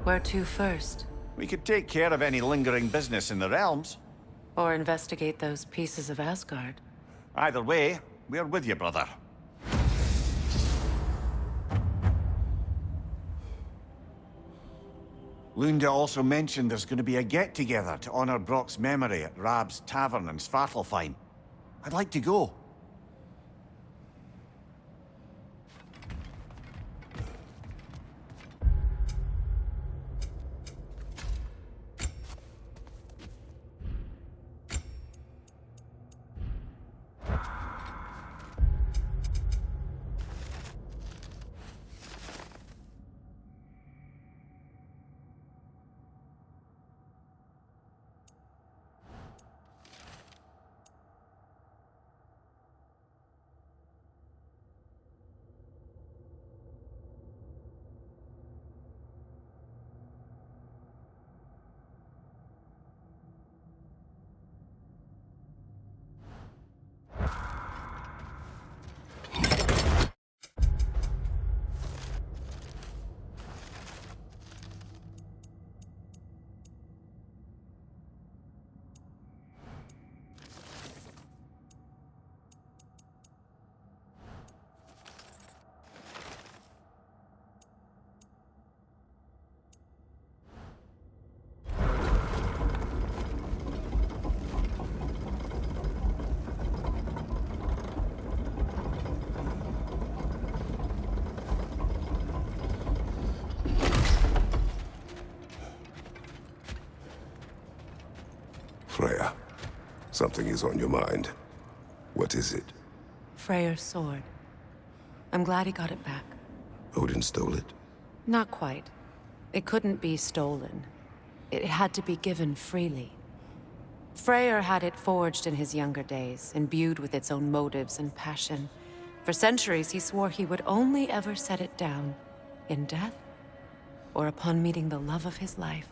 Where to first? We could take care of any lingering business in the realms. Or investigate those pieces of Asgard? Either way, we're with you, brother. Lunda also mentioned there's going to be a get-together to honor Brock's memory at Rab's Tavern in Svartalfheim. I'd like to go. Freya, something is on your mind. What is it? Freyr's sword. I'm glad he got it back. Odin stole it? Not quite. It couldn't be stolen. It had to be given freely. Freyr had it forged in his younger days, imbued with its own motives and passion. For centuries, he swore he would only ever set it down in death or upon meeting the love of his life.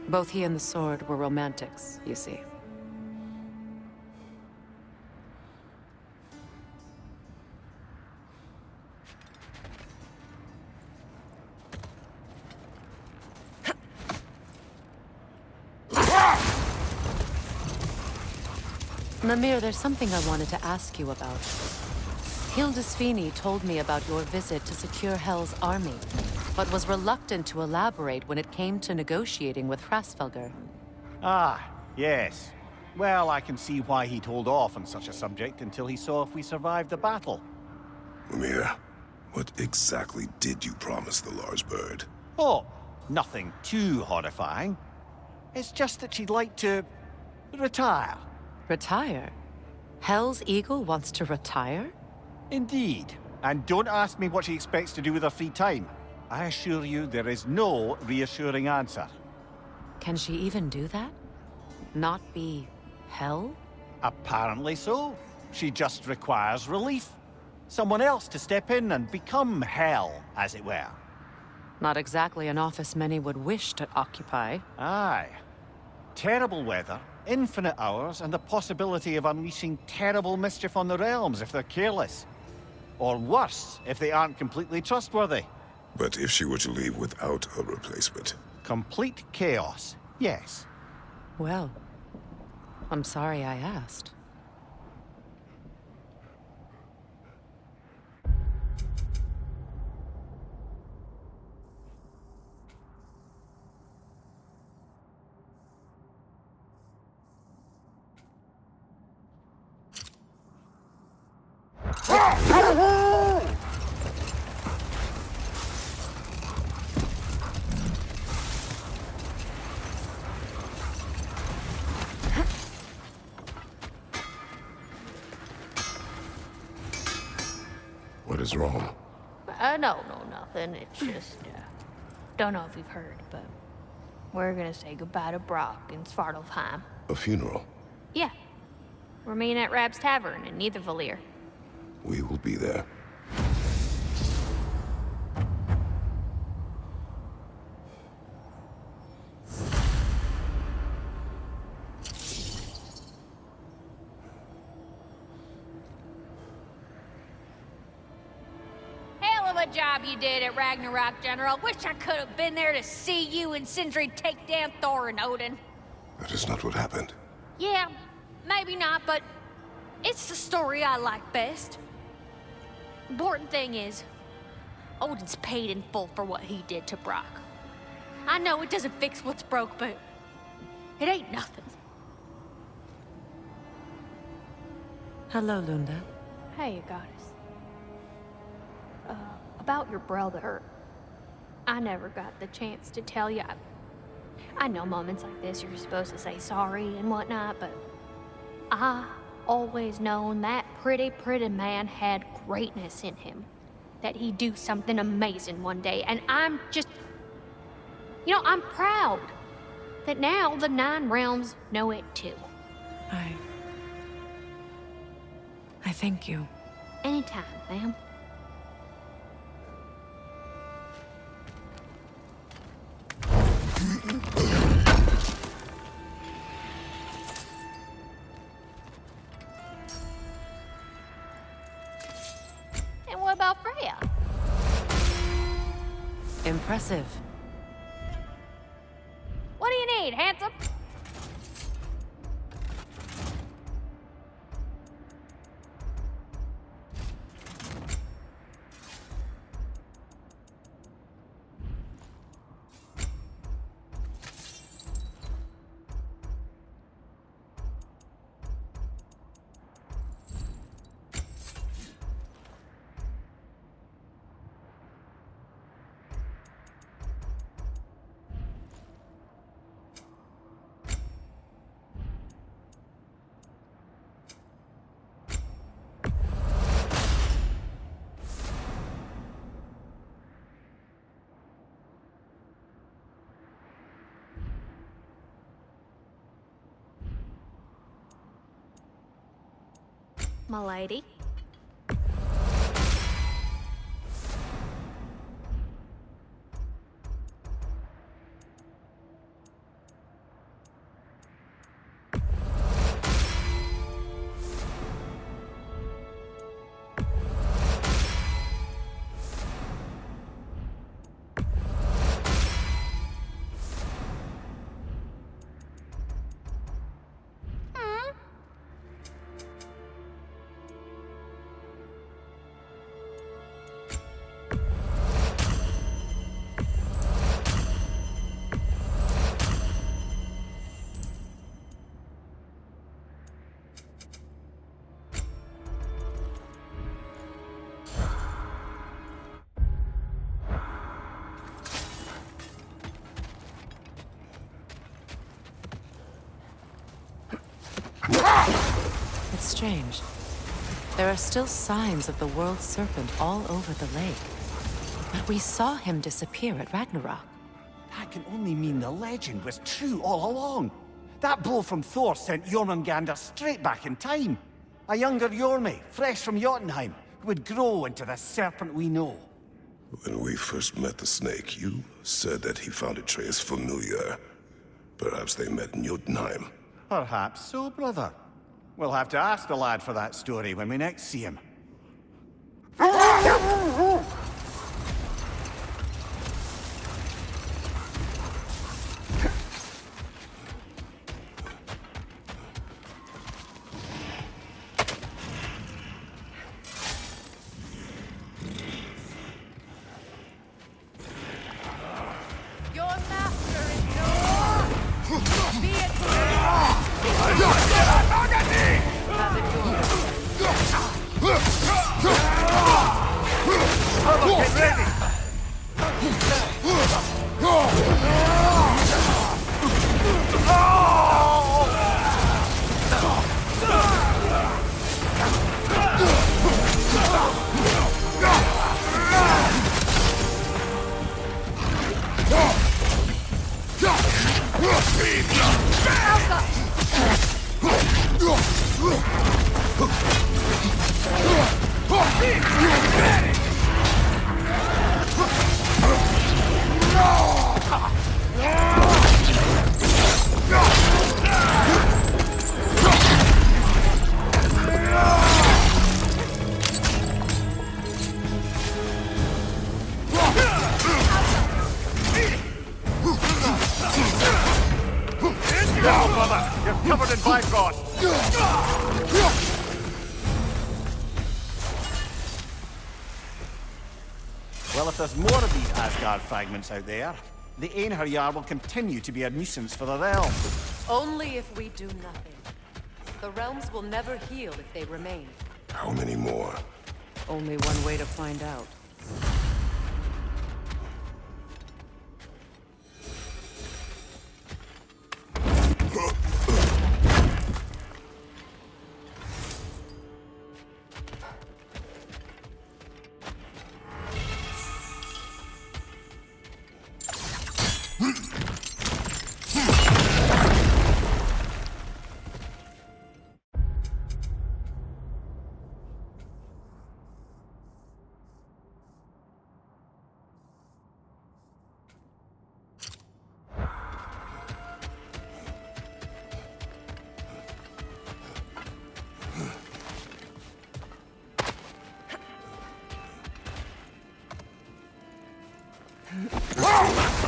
Both he and the sword were romantics, you see. Mimir, there's something I wanted to ask you about. Hildisvini told me about your visit to secure Hel's army, but was reluctant to elaborate when it came to negotiating with Hrasfelger. Ah, yes. Well, I can see why he'd hold off on such a subject until he saw if we survived the battle. Mimir, what exactly did you promise the large bird? Oh, nothing too horrifying. It's just that she'd like to retire. Retire? Hel's eagle wants to retire? Indeed. And don't ask me what she expects to do with her free time. I assure you there is no reassuring answer. Can she even do that? Not be Hel? Apparently so. She just requires relief. Someone else to step in and become Hel, as it were. Not exactly an office many would wish to occupy. Aye. Terrible weather, infinite hours, and the possibility of unleashing terrible mischief on the realms if they're careless. Or worse, if they aren't completely trustworthy. But if she were to leave without a replacement? Complete chaos, yes. Well, I'm sorry I asked. What is wrong? No, nothing. It's just, don't know if you've heard, but we're gonna say goodbye to Brock in Svartalfheim. A funeral? Yeah. We're meeting at Rab's Tavern in Niedervalir. We will be there. Good job you did at Ragnarok, General. Wish I could have been there to see you and Sindri take down Thor and Odin. That is not what happened. Yeah, maybe not, but it's the story I like best. Important thing is, Odin's paid in full for what he did to Brock. I know it doesn't fix what's broke, but it ain't nothing. Hello, Lunda. Hey, Goddess. About your brother, I never got the chance to tell you. I know moments like this you're supposed to say sorry and whatnot, but I always known that pretty man had greatness in him. That he'd do something amazing one day, and I'm just... You know, I'm proud that now the Nine Realms know it too. I thank you. Anytime, ma'am. And what about Freya? Impressive. What do you need, handsome? My lady. It's strange. There are still signs of the world serpent all over the lake. But we saw him disappear at Ragnarok. That can only mean the legend was true all along. That blow from Thor sent Jormungandr straight back in time. A younger Jormi, fresh from Jotunheim, who would grow into the serpent we know. When we first met the snake, you said that he found Atreus familiar. Perhaps they met in Jotunheim. Perhaps so, brother. We'll have to ask the lad for that story when we next see him. Your master is no more! Be it Have it yours. brother! You're covered in Bifrost! Well, if there's more of these Asgard fragments out there, the Einherjar will continue to be a nuisance for the realm. Only if we do nothing. The realms will never heal if they remain. How many more? Only one way to find out.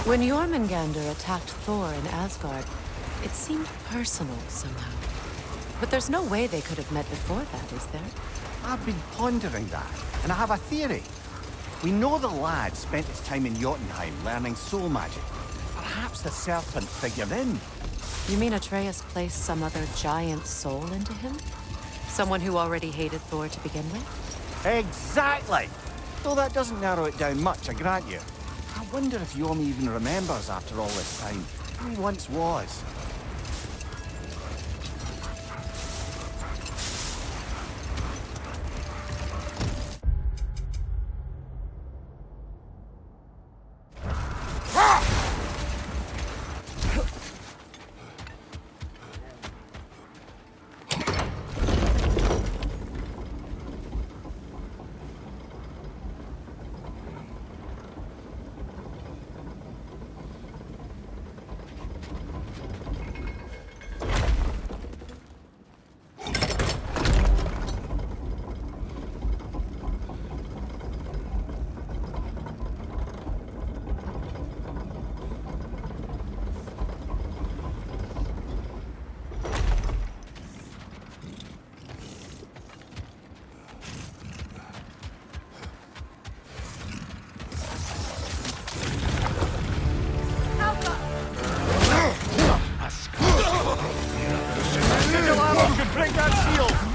When Jormungandr attacked Thor in Asgard, it seemed personal somehow. But there's no way they could have met before that, is there? I've been pondering that, and I have a theory. We know the lad spent his time in Jotunheim learning soul magic. Perhaps the serpent figured in. You mean Atreus placed some other giant soul into him? Someone who already hated Thor to begin with? Exactly! Though that doesn't narrow it down much, I grant you. I wonder if Yorm even remembers after all this time who he once was. Break that shield!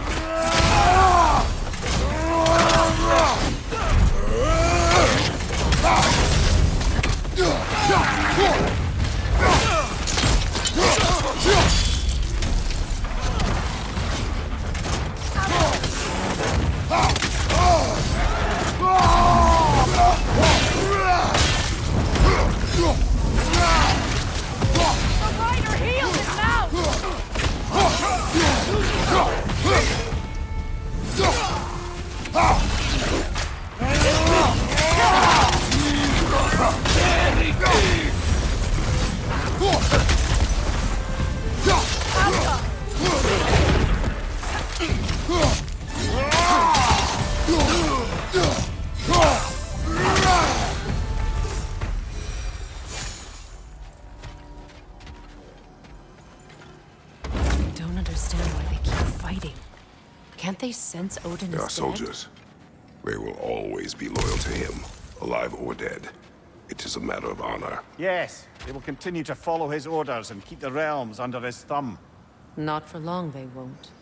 Can't they sense Odin They is are dead? soldiers. They will always be loyal to him, alive or dead. It is a matter of honor. Yes, they will continue to follow his orders and keep the realms under his thumb. Not for long, they won't.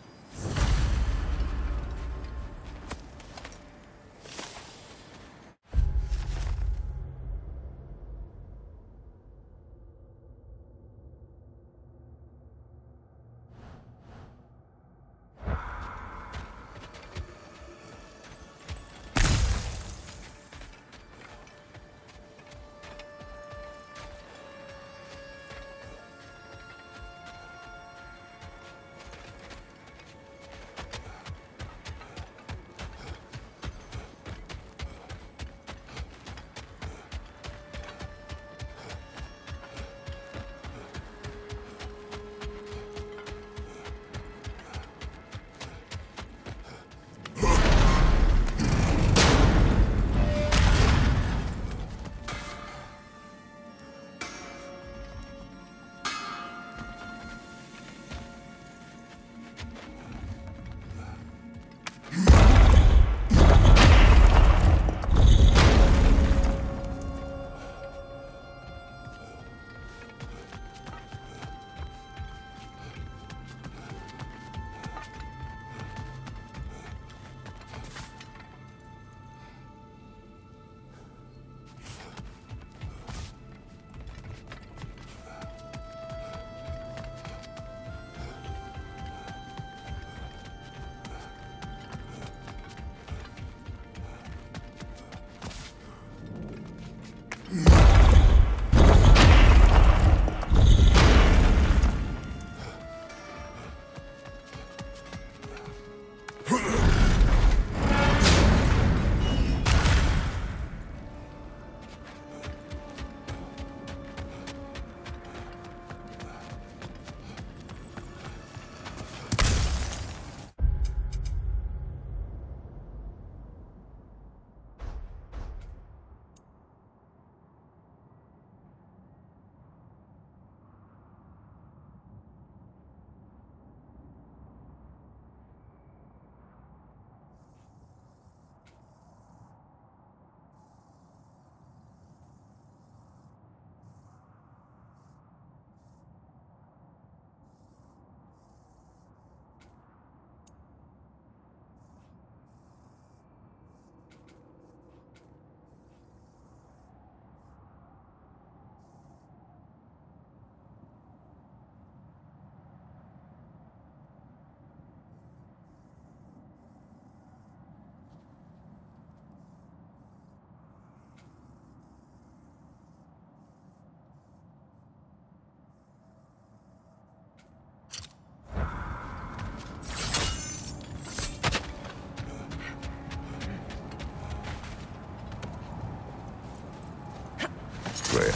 Freya,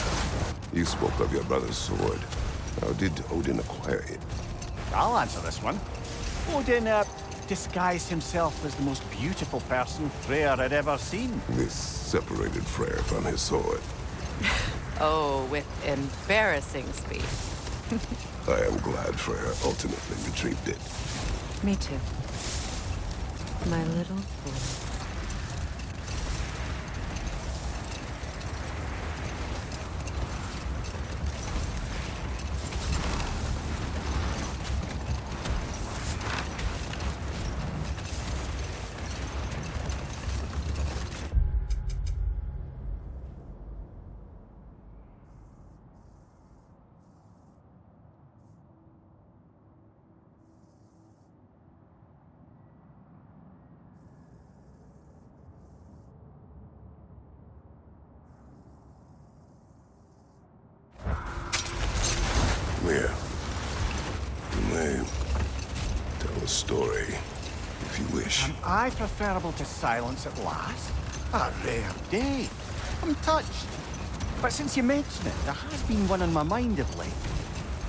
you spoke of your brother's sword. How did Odin acquire it? I'll answer this one. Odin, disguised himself as the most beautiful person Freyr had ever seen. This separated Freyr from his sword. Oh, with embarrassing speed. I am glad Freyr ultimately retrieved it. Me too. My little fool. Here. You may tell a story, if you wish. Am I preferable to silence at last? A rare day. I'm touched. But since you mention it, there has been one on my mind of late.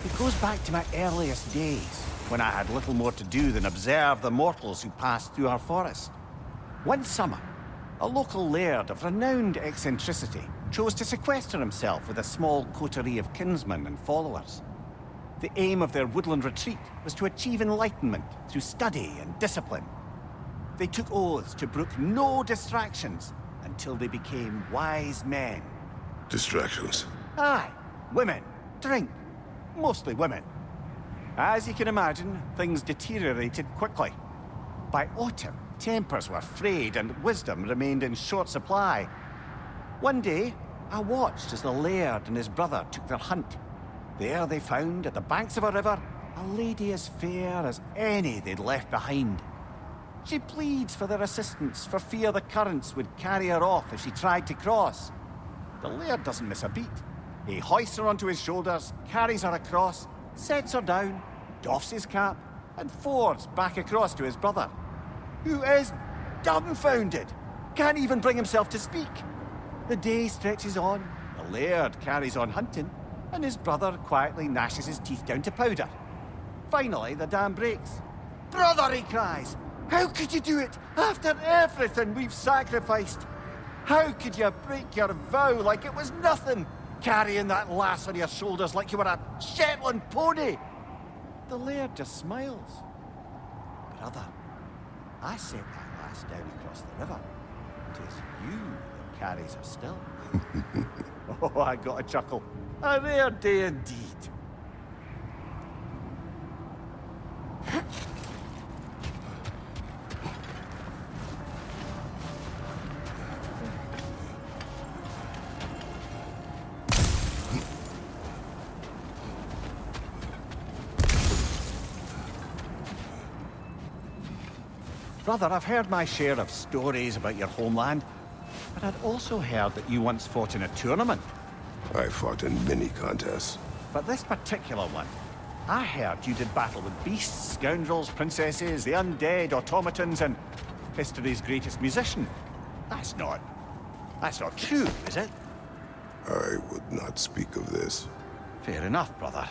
It goes back to my earliest days, when I had little more to do than observe the mortals who passed through our forest. One summer, a local laird of renowned eccentricity chose to sequester himself with a small coterie of kinsmen and followers. The aim of their woodland retreat was to achieve enlightenment through study and discipline. They took oaths to brook no distractions until they became wise men. Distractions. Aye, women, drink, mostly women. As you can imagine, things deteriorated quickly. By autumn, tempers were frayed and wisdom remained in short supply. One day, I watched as the laird and his brother took their hunt. There they found, at the banks of a river, a lady as fair as any they'd left behind. She pleads for their assistance for fear the currents would carry her off if she tried to cross. The laird doesn't miss a beat. He hoists her onto his shoulders, carries her across, sets her down, doffs his cap, and fords back across to his brother, who is dumbfounded, can't even bring himself to speak. The day stretches on, the laird carries on hunting, and his brother quietly gnashes his teeth down to powder. Finally, the dam breaks. "Brother," he cries, "how could you do it after everything we've sacrificed? How could you break your vow like it was nothing, carrying that lass on your shoulders like you were a Shetland pony?" The laird just smiles. "Brother, I sent that lass down across the river. 'Tis you that carries her still." Oh, I got a chuckle. A rare day indeed. Brother, I've heard my share of stories about your homeland, but I'd also heard that you once fought in a tournament. I fought in many contests. But this particular one, I heard you did battle with beasts, scoundrels, princesses, the undead, automatons, and history's greatest musician. That's not true, is it? I would not speak of this. Fair enough, brother.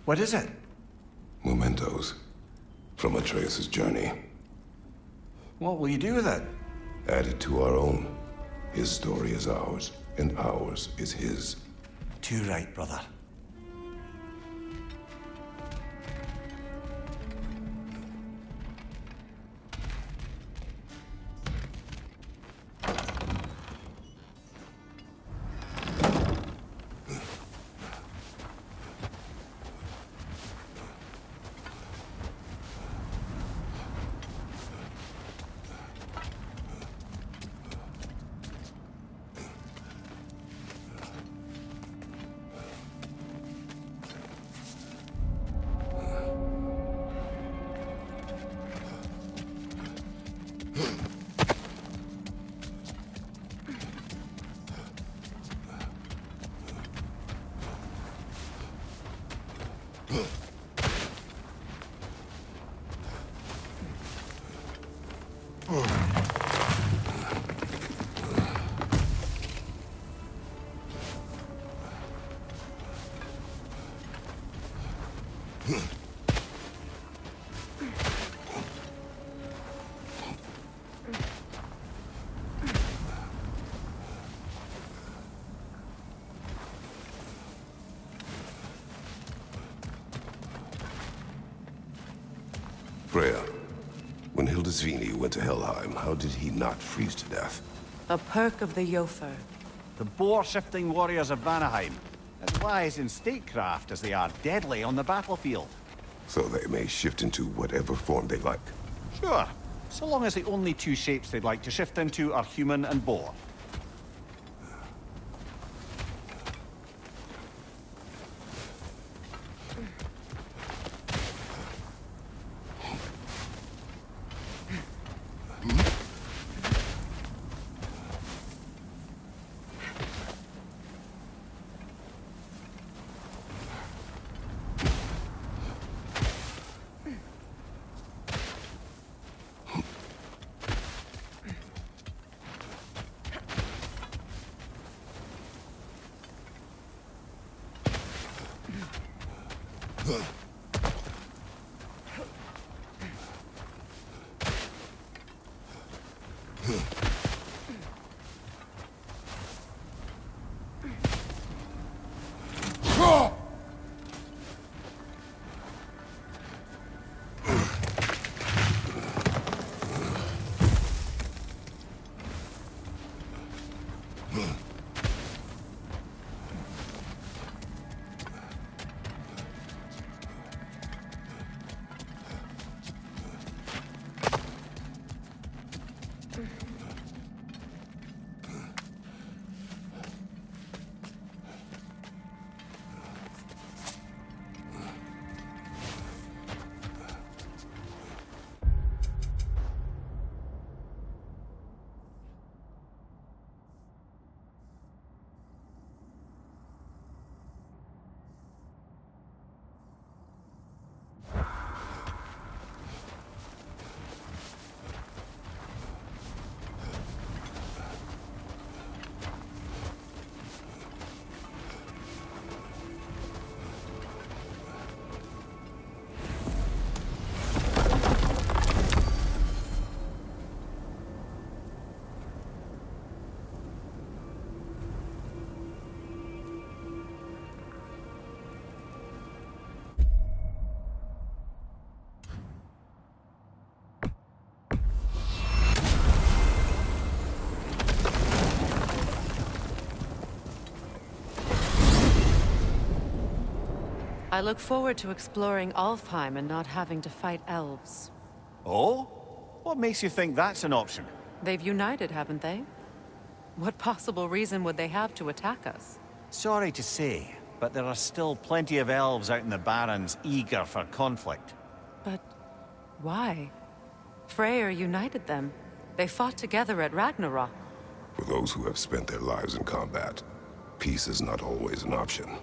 What is it? Mementos from Atreus' journey. What will you do with it? Add it to our own. His story is ours, and ours is his. Too right, brother. Freya, when Hildisvini went to Helheim, how did he not freeze to death? A perk of the Jofur. The boar-shifting warriors of Vanaheim, as wise in statecraft as they are deadly on the battlefield. So they may shift into whatever form they like. Sure, so long as the only two shapes they'd like to shift into are human and boar. I look forward to exploring Alfheim and not having to fight elves. Oh? What makes you think that's an option? They've united, haven't they? What possible reason would they have to attack us? Sorry to say, but there are still plenty of elves out in the Barrens eager for conflict. But why? Freyr united them. They fought together at Ragnarok. For those who have spent their lives in combat, peace is not always an option.